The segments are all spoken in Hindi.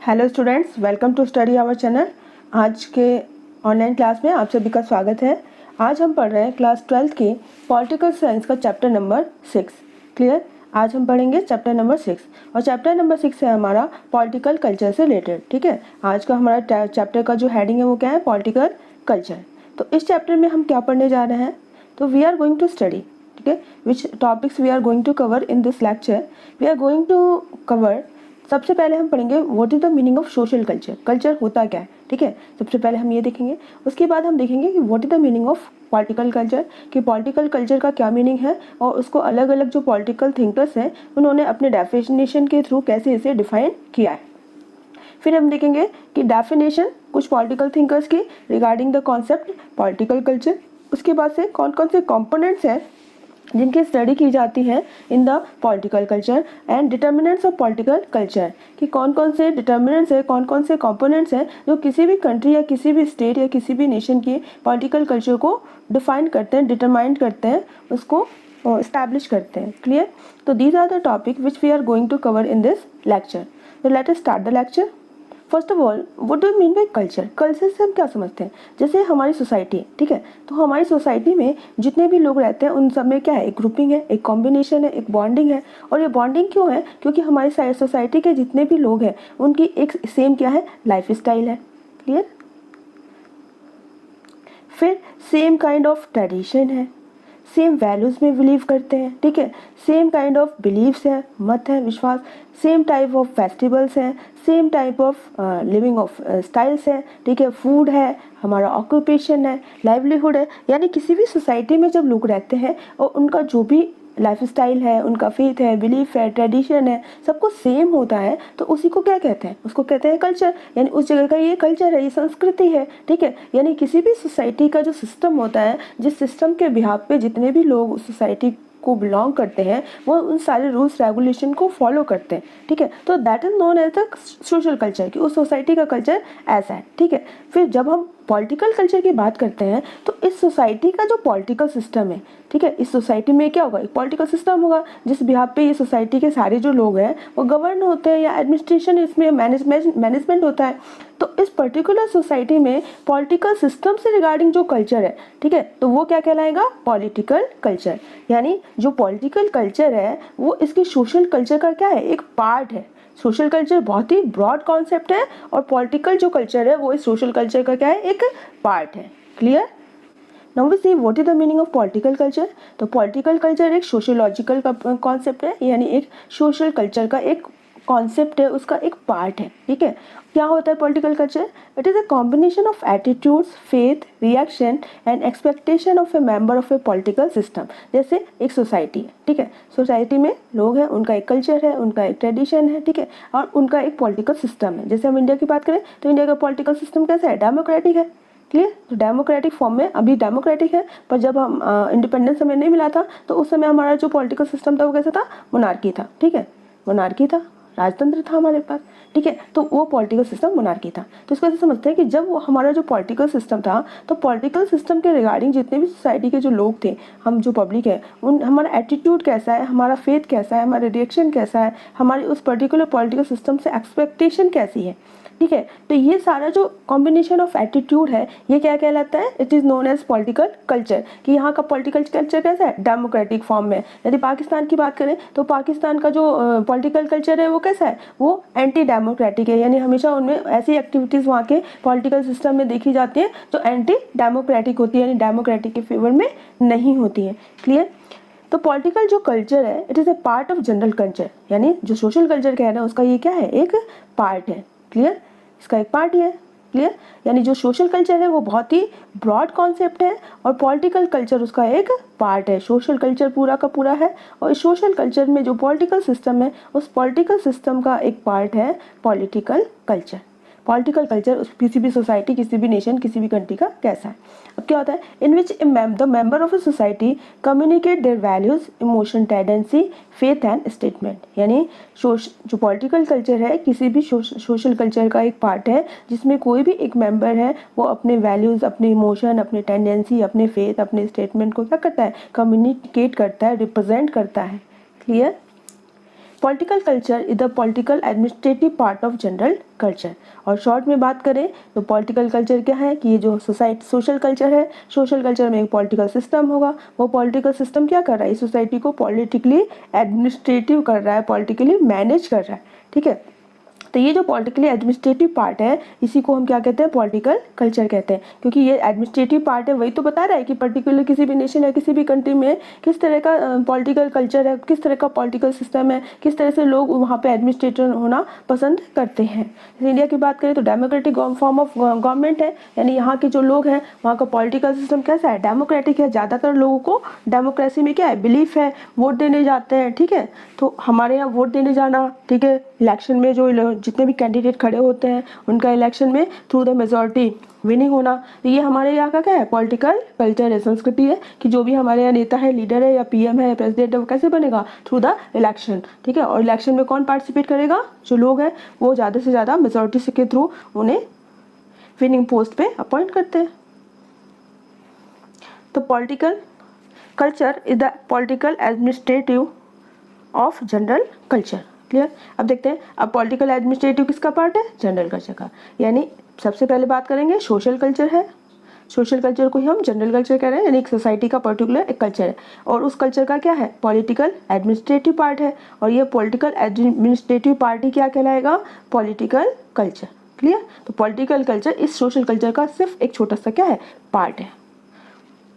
Hello students, welcome to study our channel. आज के ऑनलाइन क्लास में आप सभी का स्वागत है। आज हम पढ़ रहे हैं क्लास 12 की पॉलिटिकल साइंस का चैप्टर नंबर 6। क्लियर? आज हम पढ़ेंगे चैप्टर नंबर 6 और चैप्टर नंबर 6 है हमारा पॉलिटिकल कल्चर से रिलेटेड। ठीक है, आज का हमारा चैप्टर का जो हेडिंग है वो क्या है? Political culture. तो इस चैप्टर में हम क्या पढ़ने जा रहे हैं? तो we are going to study, ठीक है, which topics we are going to cover in this lecture. We are going to cover, सबसे पहले हम पढ़ेंगे what is the meaning of social culture. Culture होता क्या है? ठीक है, सबसे पहले हम ये देखेंगे। उसके बाद हम देखेंगे कि what is the meaning of political culture, कि पॉलिटिकल कल्चर का क्या मीनिंग है और उसको अलग अलग जो पॉलिटिकल थिंकर्स हैं उन्होंने अपने डेफिनेशन के थ्रू कैसे इसे डिफाइन किया है। फिर हम देखेंगे कि डेफिनेशन कुछ पॉलिटिकल थिंकर्स की regarding the concept political culture. उसके बाद से कौन कौन से कंपोनेंट्स हैं जिनकी स्टडी की जाती है in the political culture and determinants of political culture, कि कौन कौन से डिटर्मिनेंट्स हैं, कौन कौन से कंपोनेंट्स हैं जो किसी भी कंट्री या किसी भी स्टेट या किसी भी नेशन की पॉलिटिकल कल्चर को डिफाइन करते हैं, डिटरमाइन करते हैं, उसको इस्टेब्लिश करते हैं। क्लियर? तो these are the topic which we are going to cover in this lecture. तो let us start the lecture. First of all, what do you mean by culture? Culture से हम क्या समझते हैं? जैसे हमारी सोसाइटी, ठीक है, तो हमारी सोसाइटी में जितने भी लोग रहते हैं उन सब में क्या है? एक ग्रुपिंग है, एक कॉम्बिनेशन है, एक बॉन्डिंग है। और ये बॉन्डिंग क्यों है? क्योंकि हमारी सोसाइटी के जितने भी लोग हैं उनकी एक सेम क्या है? लाइफ स्टाइल है। क्लियर? फिर सेम काइंड ऑफ ट्रेडिशन है, सेम वैल्यूज़ में बिलीव करते हैं, ठीक है, सेम काइंड ऑफ बिलीव्स है, मत है, विश्वास, सेम टाइप ऑफ फेस्टिवल्स हैं, same type of living of styles है, ठीक है, फूड है, हमारा ऑक्यूपेशन है, लाइवलीहुड है। यानी किसी भी सोसाइटी में जब लोग रहते हैं और उनका जो भी लाइफ स्टाइल है, उनका फेथ है, बिलीफ है, ट्रेडिशन है, सब कुछ सेम होता है, तो उसी को क्या कहते हैं? उसको कहते हैं कल्चर। यानी उस जगह का ये कल्चर है, ये संस्कृति है। ठीक है, यानी किसी भी सोसाइटी का जो सिस्टम होता है, जिस सिस्टम के बिहाफ पे जितने भी लोग उस सोसाइटी को बिलोंग करते हैं वो उन सारे रूल्स रेगुलेशन को फॉलो करते हैं। ठीक है, तो that is known as the social culture, कि उस सोसाइटी का कल्चर ऐसा है। ठीक है, फिर जब हम पॉलिटिकल कल्चर की बात करते हैं तो इस सोसाइटी का जो पॉलिटिकल सिस्टम है, ठीक है, इस सोसाइटी में क्या होगा? एक पॉलिटिकल सिस्टम होगा जिस बिहाफ पे ये सोसाइटी के सारे जो लोग हैं वो गवर्न होते हैं, या एडमिनिस्ट्रेशन इसमें मैनेजमेंट होता है। तो इस पर्टिकुलर सोसाइटी में पॉलिटिकल सिस्टम से रिगार्डिंग जो कल्चर है, ठीक है, तो वो क्या कहलाएगा? Political culture. यानी जो पॉलिटिकल कल्चर है वो इसके सोशल कल्चर का क्या है? एक पार्ट है। सोशल कल्चर बहुत ही ब्रॉड कॉन्सेप्ट है और पॉलिटिकल जो कल्चर है वो इस सोशल कल्चर का क्या है? एक पार्ट है। Clear? Now we see what is the meaning of political culture. तो पॉलिटिकल कल्चर एक सोशियोलॉजिकल कॉन्सेप्ट है, यानी एक सोशल कल्चर का एक कॉन्सेप्ट है, उसका एक पार्ट है। ठीक है, क्या होता है political culture? It is a combination of attitudes, faith, reaction and expectation of A member of A political system. जैसे एक सोसाइटी है, ठीक है, सोसाइटी में लोग हैं, उनका एक कल्चर है, उनका एक ट्रेडिशन है, ठीक है, और उनका एक पॉलिटिकल सिस्टम है। जैसे हम इंडिया की बात करें तो इंडिया का पॉलिटिकल सिस्टम कैसा है? डेमोक्रेटिक है। क्लियर? तो डेमोक्रेटिक फॉर्म में अभी डेमोक्रेटिक है, पर जब हम इंडिपेंडेंस हमें नहीं मिला था तो उस समय हमारा जो पॉलिटिकल सिस्टम था वो कैसा था? मोनार्की था। ठीक है, मोनार्की था, राजतंत्र था हमारे पास। ठीक है, तो वो पॉलिटिकल सिस्टम मोनार्की था। तो इसको ऐसे समझते हैं कि जब वो हमारा जो पॉलिटिकल सिस्टम था तो पॉलिटिकल सिस्टम के रिगार्डिंग जितने भी सोसाइटी के जो लोग थे, हम जो पब्लिक है, उन हमारा एटीट्यूड कैसा है, हमारा फेथ कैसा है, हमारा रिएक्शन कैसा है, हमारी उस पर्टिकुलर पॉलिटिकल सिस्टम से एक्सपेक्टेशन कैसी है। ठीक है, तो ये सारा जो कॉम्बिनेशन ऑफ एटीट्यूड है ये क्या कहलाता है? It is known as political culture, कि यहाँ का पॉलिटिकल कल्चर कैसा है? डेमोक्रेटिक फॉर्म में। यदि पाकिस्तान की बात करें तो पाकिस्तान का जो पॉलिटिकल कल्चर है वो कैसा है? वो एंटी डेमोक्रेटिक है, यानी हमेशा उनमें ऐसी एक्टिविटीज़ वहाँ के पॉलिटिकल सिस्टम में देखी जाती है जो एंटी डेमोक्रेटिक होती है, यानी डेमोक्रेटिक के फेवर में नहीं होती है। क्लियर? तो पॉलिटिकल जो कल्चर है it is a part of general culture, यानी जो सोशल कल्चर कह रहे हैं उसका ये क्या है? एक पार्ट है। क्लियर? इसका एक पार्ट ही है। क्लियर? यानी जो सोशल कल्चर है वो बहुत ही ब्रॉड कॉन्सेप्ट है और पॉलिटिकल कल्चर उसका एक पार्ट है। सोशल कल्चर पूरा का पूरा है और इस सोशल कल्चर में जो पॉलिटिकल सिस्टम है उस पॉलिटिकल सिस्टम का एक पार्ट है पॉलिटिकल कल्चर। पॉलिटिकल कल्चर किसी भी सोसाइटी, किसी भी नेशन, किसी भी कंट्री का कैसा है? अब क्या होता है? In which the member of a society communicate their values, emotion, tendency, faith and statement. यानी जो पॉलिटिकल कल्चर है किसी भी सोशल कल्चर का एक पार्ट है जिसमें कोई भी एक मेंबर है वो अपने वैल्यूज़, अपने इमोशन, अपने टेंडेंसी, अपने फेथ, अपने स्टेटमेंट को क्या करता है? कम्युनिकेट करता है, रिप्रेजेंट करता है। Clear? Political culture is the political administrative part of general culture. और शॉर्ट में बात करें तो पॉलिटिकल कल्चर क्या है कि ये जो सोसाइटी सोशल कल्चर है, सोशल कल्चर में एक पॉलिटिकल सिस्टम होगा, वो पॉलिटिकल सिस्टम क्या कर रहा है, इस सोसाइटी को पॉलिटिकली एडमिनिस्ट्रेटिव कर रहा है, पॉलिटिकली मैनेज कर रहा है, ठीक है। तो ये जो पॉलिटिकली एडमिनिस्ट्रेटिव पार्ट है इसी को हम क्या कहते हैं, पॉलिटिकल कल्चर कहते हैं, क्योंकि ये एडमिनिस्ट्रेटिव पार्ट है वही तो बता रहा है कि पर्टिकुलर किसी भी नेशन या किसी भी कंट्री में किस तरह का पॉलिटिकल कल्चर है, किस तरह का पॉलिटिकल सिस्टम है, किस तरह से लोग वहाँ पे एडमिनिस्ट्रेटर होना पसंद करते हैं। जैसे इंडिया की बात करें तो डेमोक्रेटिक फॉर्म ऑफ गवर्नमेंट है, यानी यहाँ के जो लोग हैं वहाँ का पॉलिटिकल सिस्टम कैसा है, डेमोक्रेटिक है। ज़्यादातर लोगों को डेमोक्रेसी में क्या है, बिलीफ है, वोट देने जाते हैं, ठीक है। तो हमारे यहाँ वोट देने जाना, ठीक है, इलेक्शन में जो जितने भी कैंडिडेट खड़े होते हैं उनका इलेक्शन में थ्रू द मेजॉरिटी विनिंग होना, तो ये हमारे यहाँ का क्या है, पॉलिटिकल कल्चर है, संस्कृति है कि जो भी हमारे यहाँ नेता है, लीडर है या पीएम है, प्रेसिडेंट है, वो कैसे बनेगा, थ्रू द इलेक्शन, ठीक है। और इलेक्शन में कौन पार्टिसिपेट करेगा, जो लोग हैं वो ज़्यादा से ज़्यादा मेजॉरिटी से के थ्रू उन्हें विनिंग पोस्ट पे अपॉइंट करते हैं। तो political culture is the political administrative of general culture. Clear. अब देखते हैं, अब पॉलिटिकल एडमिनिस्ट्रेटिव किसका पार्ट है, जनरल कल्चर का। यानी सबसे पहले बात करेंगे सोशल कल्चर है, सोशल कल्चर को ही हम जनरल कल्चर कह रहे हैं, यानी एक सोसाइटी का पर्टिकुलर एक कल्चर है, और उस कल्चर का क्या है, पॉलिटिकल एडमिनिस्ट्रेटिव पार्ट है, और ये पॉलिटिकल एडमिनिस्ट्रेटिव पार्ट ही क्या कहलाएगा, पॉलिटिकल कल्चर। क्लियर। तो पॉलिटिकल कल्चर इस सोशल कल्चर का सिर्फ एक छोटा सा क्या है, पार्ट है।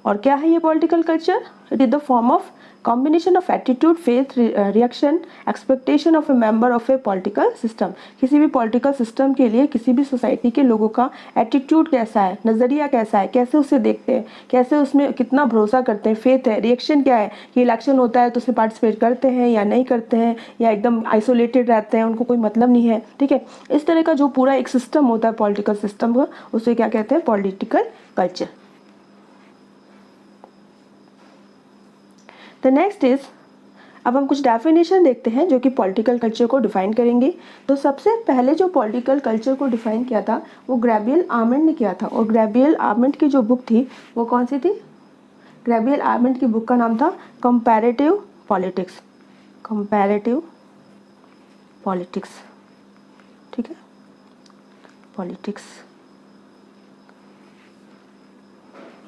और क्या है ये political culture, it is the form of combination of attitude, faith, reaction, expectation of A member of A political system. किसी भी पॉलिटिकल सिस्टम के लिए किसी भी सोसाइटी के लोगों का एटीट्यूड कैसा है, नज़रिया कैसा है, कैसे उसे देखते हैं, कैसे उसमें कितना भरोसा करते हैं, फेथ है, रिएक्शन क्या है कि इलेक्शन होता है तो उसमें पार्टिसिपेट करते हैं या नहीं करते हैं, या एकदम आइसोलेटेड रहते हैं, उनको कोई मतलब नहीं है, ठीक है। इस तरह का जो पूरा एक सिस्टम होता है पॉलिटिकल सिस्टम का, उसे क्या कहते हैं, political culture. The next is, अब हम कुछ डेफिनेशन देखते हैं जो कि पॉलिटिकल कल्चर को डिफाइन करेंगे। तो सबसे पहले जो पॉलिटिकल कल्चर को डिफाइन किया था वो ग्रेबियल आर्मेंट ने किया था, और ग्रेबियल आर्मेंट की जो बुक थी वो कौन सी थी, ग्रेबियल आर्मेंट की बुक का नाम था कंपैरेटिव पॉलिटिक्स, कंपैरेटिव पॉलिटिक्स, ठीक है, पॉलिटिक्स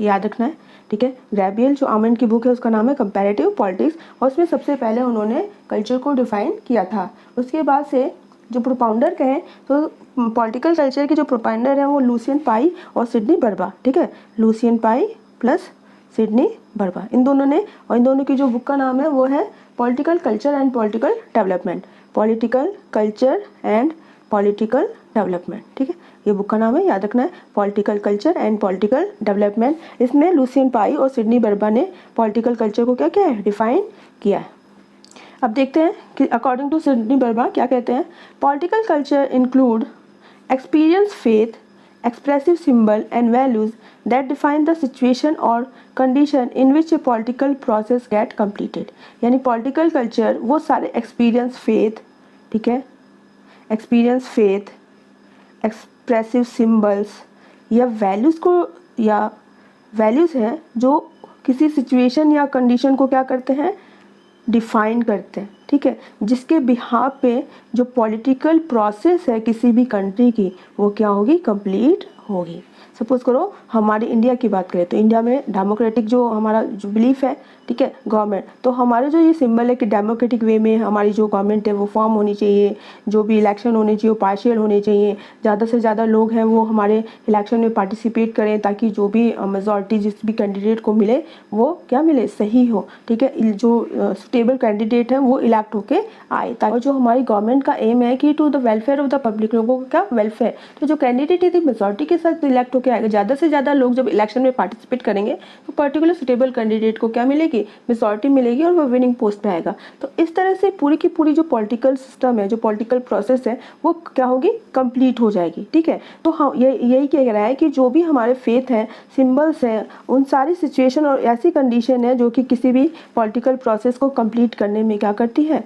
याद रखना है, ठीक है। ग्रेबियल जो आर्मेंट की बुक है उसका नाम है कंपैरेटिव पॉलिटिक्स, और उसमें सबसे पहले उन्होंने कल्चर को डिफाइन किया था। उसके बाद से जो प्रोपाउंडर कहें तो पॉलिटिकल कल्चर के जो प्रोपाउंडर हैं वो लुसियन पाई और सिडनी बर्बा, ठीक है, लुसियन पाई प्लस सिडनी बर्बा, इन दोनों ने, और इन दोनों की जो बुक का नाम है वो है political culture and political development, political culture and political development, ठीक है, ये बुक का नाम है, याद रखना है, political culture and political development. इसमें लुसियन पाई और सिडनी बर्बा ने पॉलिटिकल कल्चर को क्या किया है, डिफाइन किया है। अब देखते हैं कि अकॉर्डिंग टू सिडनी बर्बा क्या कहते हैं, political culture include experience, faith, expressive symbol and values that define the situation or condition in which a political process get completed। यानी पॉलिटिकल कल्चर वो सारे एक्सपीरियंस, फेथ, ठीक है, एक्सपीरियंस, फेथ, एक्सप्रेसिव सिम्बल्स या वैल्यूज़ को, या वैल्यूज़ हैं जो किसी सिचुएशन या कंडीशन को क्या करते हैं, डिफाइन करते हैं, ठीक है, जिसके बिहाफ पे जो पॉलिटिकल प्रोसेस है किसी भी कंट्री की वो क्या होगी, कंप्लीट होगी। सपोज करो हमारी इंडिया की बात करें तो इंडिया में डेमोक्रेटिक जो हमारा जो बिलीफ है, ठीक है, गवर्नमेंट, तो हमारे जो ये सिंबल है कि डेमोक्रेटिक वे में हमारी जो गवर्नमेंट है वो फॉर्म होनी चाहिए, जो भी इलेक्शन होने चाहिए वो पार्शियल होने चाहिए, ज़्यादा से ज़्यादा लोग हैं वो हमारे इलेक्शन में पार्टिसिपेट करें ताकि जो भी मेजॉरिटी जिस भी कैंडिडेट को मिले वो क्या मिले, सही हो, ठीक है, जो सुटेबल कैंडिडेट है वो इलेक्ट होके आए, ताकि जो हमारी गवर्नमेंट का एम है कि to the welfare of the public, लोगों को क्या वेलफेयर, तो जो कैंडिडेट है मेजॉरिटी के साथ इलेक्ट होकर आएगा, ज़्यादा से ज़्यादा लोग जब इलेक्शन में पार्टिसिपेट करेंगे तो पर्टिकुलर सुटेबल कैंडिडेट को क्या मिलेगी, मेजॉरिटी मिलेगी और वो विनिंग पोस्ट पे आएगा। तो इस तरह से पूरी की पूरी जो पॉलिटिकल सिस्टम है, जो पॉलिटिकल प्रोसेस है वो क्या होगी, कंप्लीट हो जाएगी, ठीक है। तो हाँ यही कह रहा है कि जो भी हमारे फेथ हैं, सिंबल्स हैं, उन सारी सिचुएशन और ऐसी कंडीशन है जो कि किसी भी पॉलिटिकल प्रोसेस को कंप्लीट करने में क्या करती है,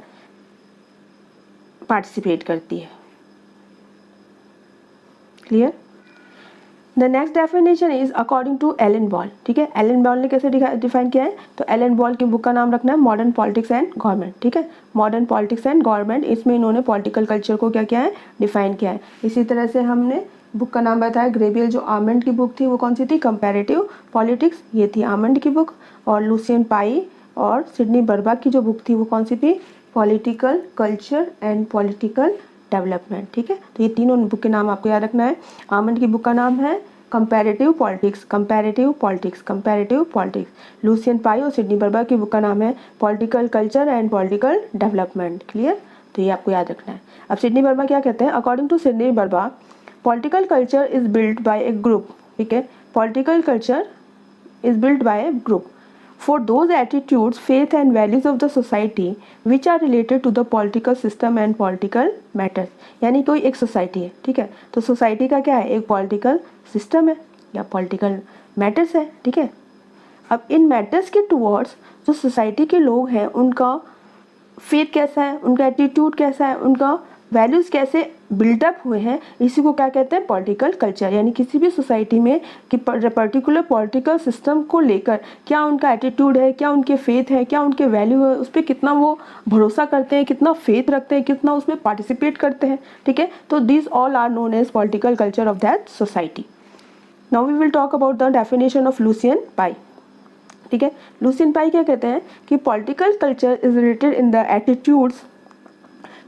पार्टिसिपेट करती है। Clear. The next definition is according to Alan Ball, ठीक है। एलन बॉल ने कैसे डिफाइन किया है, तो एलन बॉल की बुक का नाम रखना है मॉडर्न पॉलिटिक्स एंड गवर्नमेंट, ठीक है। मॉडर्न पॉलिटिक्स एंड गवर्नमेंट, इसमें इन्होंने पॉलिटिकल कल्चर को क्या किया है, डिफाइन किया है। इसी तरह से हमने बुक का नाम बताया ग्रेबियल, जो आमंड की बुक थी वो कौन सी थी, कंपैरेटिव पॉलिटिक्स, ये थी आमंड की बुक। और लुसियन पाई और सिडनी बर्बा की जो बुक थी वो कौन सी थी, political culture and political development, ठीक है। तो ये तीनों बुक के नाम आपको याद रखना है। आमंड की बुक का नाम है comparative politics, comparative politics, comparative politics. Lucian Pye और सिडनी बर्बा की बुक का नाम है political culture and political development, clear. तो ये आपको याद रखना है। अब सिडनी बर्बा क्या कहते हैं, according to Sidney Verba political culture is build by a group, ठीक है। Political culture is build by a group for those attitudes, faith and values of the society which are related to the political system and political matters। यानी कोई एक सोसाइटी है, ठीक है, तो सोसाइटी का क्या है, एक पॉलिटिकल सिस्टम है या पॉलिटिकल मैटर्स है, ठीक है। अब इन मैटर्स के टुवर्ड्स जो सोसाइटी के लोग हैं उनका फेथ कैसा है, उनका एटीट्यूड कैसा है, उनका वैल्यूज़ कैसे बिल्डअप हुए हैं, इसी को क्या कहते हैं, पॉलिटिकल कल्चर। यानी किसी भी सोसाइटी में कि पर्टिकुलर पॉलिटिकल सिस्टम को लेकर क्या उनका एटीट्यूड है, क्या उनके फेथ है, क्या उनके वैल्यू है, उस पर कितना वो भरोसा करते हैं, कितना फेथ रखते हैं, कितना उसमें पार्टिसिपेट करते हैं, ठीक है। तो this all are known as political culture of that society. Now we will talk about the definition of Lucian Pye, ठीक है। लुसियन पाई क्या कहते हैं कि political culture is related in the attitudes,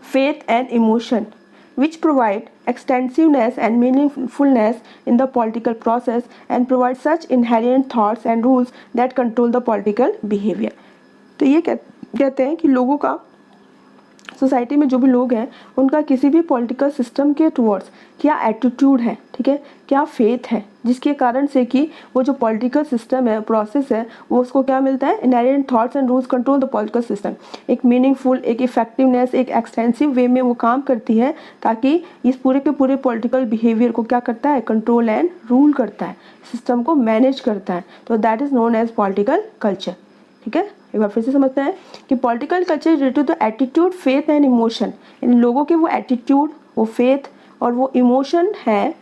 faith and emotion which provide extensiveness and meaningfulness in the political process and provide such inherent thoughts and rules that control the political behavior। तो ये कहते हैं कि लोगों का, सोसाइटी में जो भी लोग हैं उनका किसी भी पॉलिटिकल सिस्टम के टुवर्ड्स क्या एटीट्यूड है, ठीक है, क्या फेथ है, जिसके कारण से कि वो जो पॉलिटिकल सिस्टम है, प्रोसेस है, वो उसको क्या मिलता है, inherent thoughts and rules control the political system. एक मीनिंगफुल, एक इफेक्टिवनेस, एक एक्सटेंसिव वे में वो काम करती है ताकि इस पूरे के पूरे पॉलिटिकल बिहेवियर को क्या करता है, कंट्रोल एंड रूल करता है, सिस्टम को मैनेज करता है। तो that is known as political culture, ठीक है। एक बार फिर से समझते हैं कि political culture is related to the attitude, faith and emotion. यानी लोगों के वो एटीट्यूड, वो फेथ और वो इमोशन है,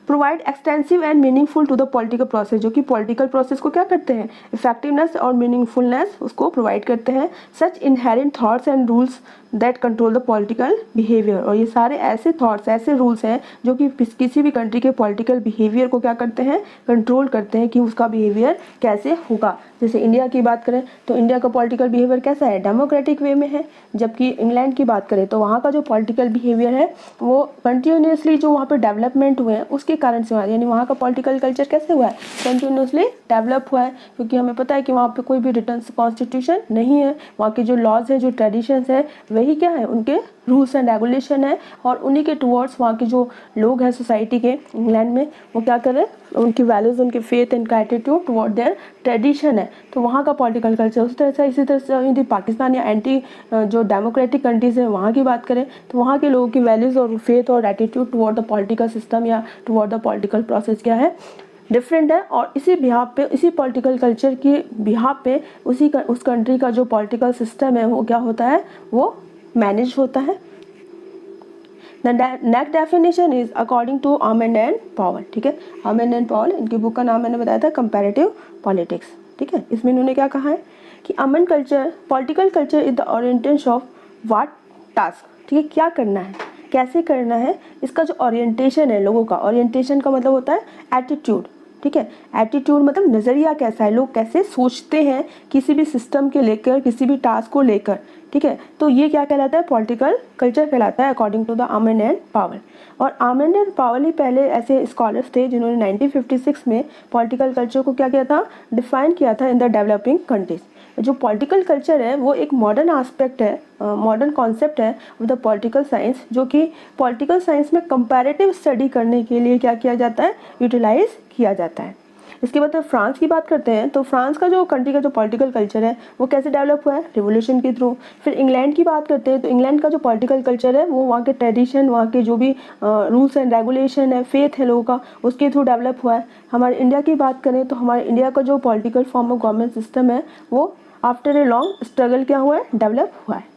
provide extensive and meaningful to the political process, जो कि पॉलिटिकल प्रोसेस को क्या करते हैं, इफेक्टिवनेस और मीनिंगफुलनेस उसको प्रोवाइड करते हैं। Such inherent thoughts and rules that control the political behaviour. और ये सारे ऐसे थॉट्स, ऐसे रूल्स हैं जो कि किसी भी कंट्री के पॉलिटिकल बिहेवियर को क्या करते हैं, कंट्रोल करते हैं कि उसका बिहेवियर कैसे होगा। जैसे इंडिया की बात करें तो इंडिया का पॉलिटिकल बिहेवियर कैसा है, डेमोक्रेटिक वे में है। जबकि इंग्लैंड की बात करें तो वहाँ का जो पॉलिटिकल बिहेवियर है वो कंटिन्यूसली जो वहाँ पर डेवलपमेंट हुए हैं उसके कारण से हुआ है। यानी वहाँ का पॉलिटिकल कल्चर कैसे हुआ है, कंटिन्यूसली डेवलप हुआ है, क्योंकि हमें पता है कि वहाँ पे कोई भी रिटर्न कॉन्स्टिट्यूशन नहीं है। वहाँ के जो लॉज है, जो ट्रेडिशंस है, वही क्या है, उनके रूल्स एंड रेगुलेशन है। और उन्हीं के टुवर्ड्स वहाँ के जो लोग हैं सोसाइटी के इंग्लैंड में, वो क्या कर रहे हैं, उनकी वैल्यूज़, उनके फेथ, इनका एटीट्यूड टुवर्ड देयर ट्रेडिशन है। तो वहाँ का पॉलिटिकल कल्चर उस तरह से। इसी तरह से यदि पाकिस्तान या एंटी जो डेमोक्रेटिक कंट्रीज़ हैं वहाँ की बात करें तो वहाँ के लोगों की वैल्यूज़ और फेथ और attitude toward the political system या टुवर्ड द पॉलिटिकल प्रोसेस क्या है, डिफरेंट है। और इसी बिहाफ पे, इसी पॉलिटिकल कल्चर के बिहाफ पे उस कंट्री का जो पॉलिटिकल सिस्टम है वो क्या होता है, वो मैनेज होता है। The next definition is according to Almond and Powell, ठीक है। आमंड एंड पावल, इनकी बुक का नाम मैंने बताया था कंपैरेटिव पॉलिटिक्स, ठीक है। इसमें इन्होंने क्या कहा है कि almond culture, political culture is the orientation of what task, ठीक है, क्या करना है, कैसे करना है, इसका जो ओरिएंटेशन है लोगों का, ओरिएंटेशन का मतलब होता है एटीट्यूड, ठीक है। एटीट्यूड मतलब नज़रिया कैसा है, लोग कैसे सोचते हैं किसी भी सिस्टम के लेकर, किसी भी टास्क को लेकर, ठीक है। तो ये क्या कहलाता है, पॉलिटिकल कल्चर कहलाता है according to the Almond and Powell. और आमंड एंड पावल ही पहले ऐसे स्कॉलर्स थे जिन्होंने 1956 में पॉलिटिकल कल्चर को क्या किया था, डिफाइन किया था इन द डेवलपिंग कंट्रीज। जो पॉलिटिकल कल्चर है वो एक मॉडर्न आस्पेक्ट है, मॉडर्न कॉन्सेप्ट है ऑफ द पॉलिटिकल साइंस, जो कि पॉलिटिकल साइंस में कंपैरेटिव स्टडी करने के लिए क्या किया जाता है, यूटिलाइज किया जाता है। इसके बाद फ्रांस की बात करते हैं तो फ्रांस का जो कंट्री का जो पॉलिटिकल कल्चर है वो कैसे डेवलप हुआ है, रिवोल्यूशन के थ्रू। फिर इंग्लैंड की बात करते हैं तो इंग्लैंड का जो पॉलिटिकल कल्चर है वो वहाँ के ट्रेडिशन, वहाँ के जो भी रूल्स एंड रेगुलेशन है, फेथ है लोगों का, उसके थ्रू डेवलप हुआ है। हमारे इंडिया की बात करें तो हमारे इंडिया का जो political form of government system है वो आफ्टर ए लॉन्ग स्ट्रगल क्या हुआ है, डेवलप हुआ है।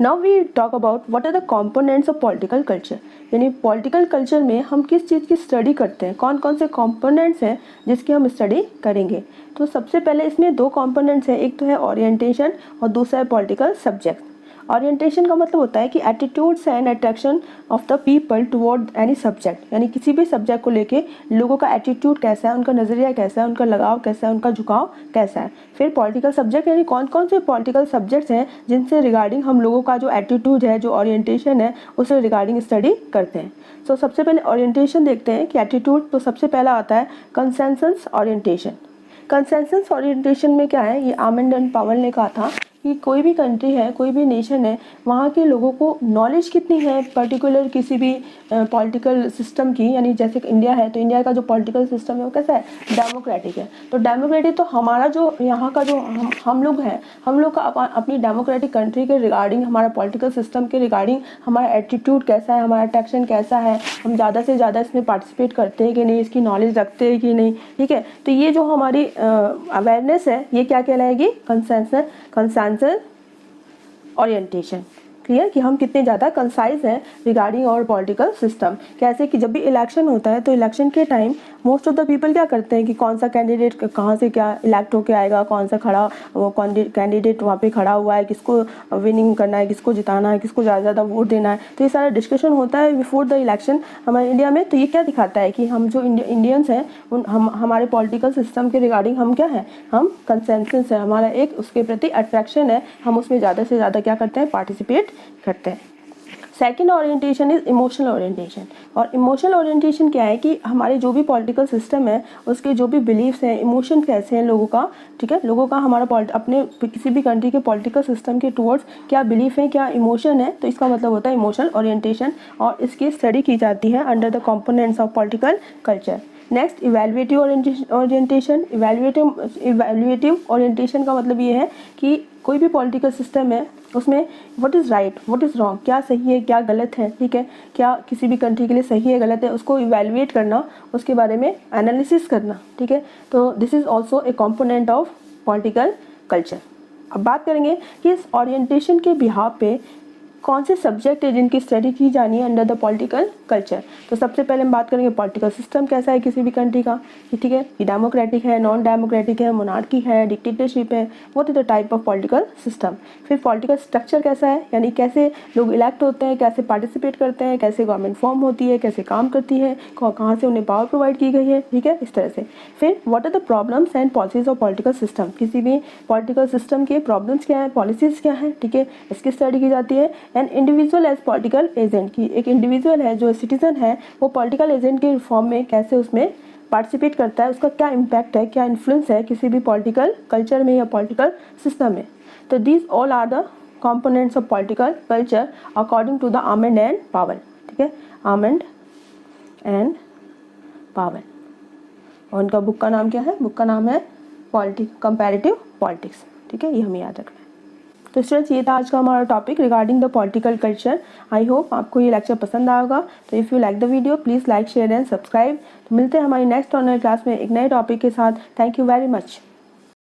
Now we talk about what are the components of political culture, यानी पॉलिटिकल कल्चर में हम किस चीज़ की स्टडी करते हैं, कौन कौन से कंपोनेंट्स हैं जिसकी हम स्टडी करेंगे। तो सबसे पहले इसमें दो कंपोनेंट्स हैं, एक तो है ओरिएंटेशन और दूसरा है पॉलिटिकल सब्जेक्ट। ओरिएंटेशन का मतलब होता है कि attitudes and attraction of the people toward any subject, यानी किसी भी सब्जेक्ट को लेके लोगों का एटीट्यूड कैसा है, उनका नज़रिया कैसा है, उनका लगाव कैसा है, उनका झुकाव कैसा है। फिर पॉलिटिकल सब्जेक्ट, यानी कौन कौन से पॉलिटिकल सब्जेक्ट्स हैं जिनसे रिगार्डिंग हम लोगों का जो एटीट्यूड है, जो ओरिएंटेशन है, उससे रिगार्डिंग स्टडी करते हैं। सो सबसे पहले ओरिएंटेशन देखते हैं कि एटीट्यूड, तो सबसे पहला आता है कंसेंसस ओरिएंटेशन। कंसेंसस ओरिएंटेशन में क्या है, ये आमंड एंड पावेल ने कहा था कि कोई भी कंट्री है, कोई भी नेशन है, वहाँ के लोगों को नॉलेज कितनी है पर्टिकुलर किसी भी पॉलिटिकल सिस्टम की, यानी जैसे कि इंडिया है तो इंडिया का जो पॉलिटिकल सिस्टम है वो कैसा है, डेमोक्रेटिक है। तो डेमोक्रेटिक, तो हमारा जो यहाँ का जो हम लोग हैं, हम लोग का अपनी डेमोक्रेटिक कंट्री के रिगार्डिंग, हमारा पॉलिटिकल सिस्टम के रिगार्डिंग हमारा एटीट्यूड कैसा है, हमारा अट्रैक्शन कैसा है, हम ज़्यादा से ज़्यादा इसमें पार्टिसिपेट करते हैं कि नहीं, इसकी नॉलेज रखते हैं कि नहीं, ठीक है। तो ये जो हमारी अवेयरनेस है, ये क्या कहलाएगी, कंसेंसस ओरिएंटेशन। क्लियर कि हम कितने ज़्यादा कंसाइज हैं रिगार्डिंग और पॉलिटिकल सिस्टम। कैसे कि जब भी इलेक्शन होता है तो इलेक्शन के time most of the people क्या करते हैं कि कौन सा कैंडिडेट कहाँ से क्या इलेक्ट होके आएगा, कौन सा कैंडिडेट वहाँ पे खड़ा हुआ है, किसको विनिंग करना है, किसको जिताना है, किसको ज़्यादा वोट देना है। तो ये सारा डिस्कशन होता है बिफोर द इलेक्शन हमारे इंडिया में। तो ये क्या दिखाता है कि हम जो इंडियंस हैं हमारे पॉलिटिकल सिस्टम के रिगार्डिंग हम क्या है, हम कंसेंसस है, हमारा एक उसके प्रति अट्रैक्शन है, हम उसमें ज़्यादा से ज़्यादा क्या करते हैं, पार्टिसिपेट करते हैं। Second orientation is emotional orientation. और इमोशनल ओरिएंटेशन क्या है कि हमारे जो भी पॉलिटिकल सिस्टम है उसके जो भी बिलीव्स हैं, इमोशन कैसे हैं लोगों का, ठीक है, लोगों का हमारा अपने किसी भी कंट्री के पॉलिटिकल सिस्टम के टुवर्ड्स क्या बिलीफ है, क्या इमोशन है, तो इसका मतलब होता है इमोशनल ओरिएंटेशन। और इसकी स्टडी की जाती है under the components of political culture. Next evaluative orientation. Evaluative orientation का मतलब ये है कि कोई भी पॉलिटिकल सिस्टम है उसमें what is right, what is wrong, क्या सही है, क्या गलत है, ठीक है, क्या किसी भी कंट्री के लिए सही है, गलत है, उसको इवैल्यूएट करना, उसके बारे में एनालिसिस करना, ठीक है। तो this is also a component of political culture. अब बात करेंगे कि इस ओरिएंटेशन के बिहाफ पे कौन से सब्जेक्ट है जिनकी स्टडी की जानी है अंडर द पॉलिटिकल कल्चर। तो सबसे पहले हम बात करेंगे पॉलिटिकल सिस्टम कैसा है किसी भी कंट्री का, ठीक है, कि डेमोक्रेटिक है, नॉन डेमोक्रेटिक है, मोनार्की है, डिक्टेटरशिप है, what is the type of political system. फिर पॉलिटिकल स्ट्रक्चर कैसा है, यानी कैसे लोग इलेक्ट होते हैं, कैसे पार्टिसिपेट करते हैं, कैसे गवर्नमेंट फॉर्म होती है, कैसे काम करती है, कहाँ से उन्हें पावर प्रोवाइड की गई है, ठीक है, इस तरह से। फिर what are the problems and policies of political system, किसी भी पॉलिटिकल सिस्टम के प्रॉब्लम्स क्या है, पॉलिसीज क्या है, ठीक है, इसकी स्टडी की जाती है। And individual as political agent, की एक इंडिविजुअल है जो सिटीजन है वो पॉलिटिकल एजेंट के फॉर्म में कैसे उसमें पार्टिसिपेट करता है, उसका क्या इम्पैक्ट है, क्या इन्फ्लुएंस है किसी भी पॉलिटिकल कल्चर में या पॉलिटिकल सिस्टम में। तो these all are the components of political culture according to the Almond and Powell, ठीक है, आमंड एंड पावेल। और उनका बुक का नाम क्या है, बुक का नाम है कंपैरेटिव पॉलिटिक्स, ठीक है, ये हमें याद रखना है। तो स्टूडेंट्स ये था आज का हमारा topic regarding the political culture. I hope आपको ये लेक्चर पसंद आएगा। तो if you like the video please like share and subscribe. तो मिलते हैं हमारी नेक्स्ट ऑनलाइन क्लास में एक नए टॉपिक के साथ। Thank you very much.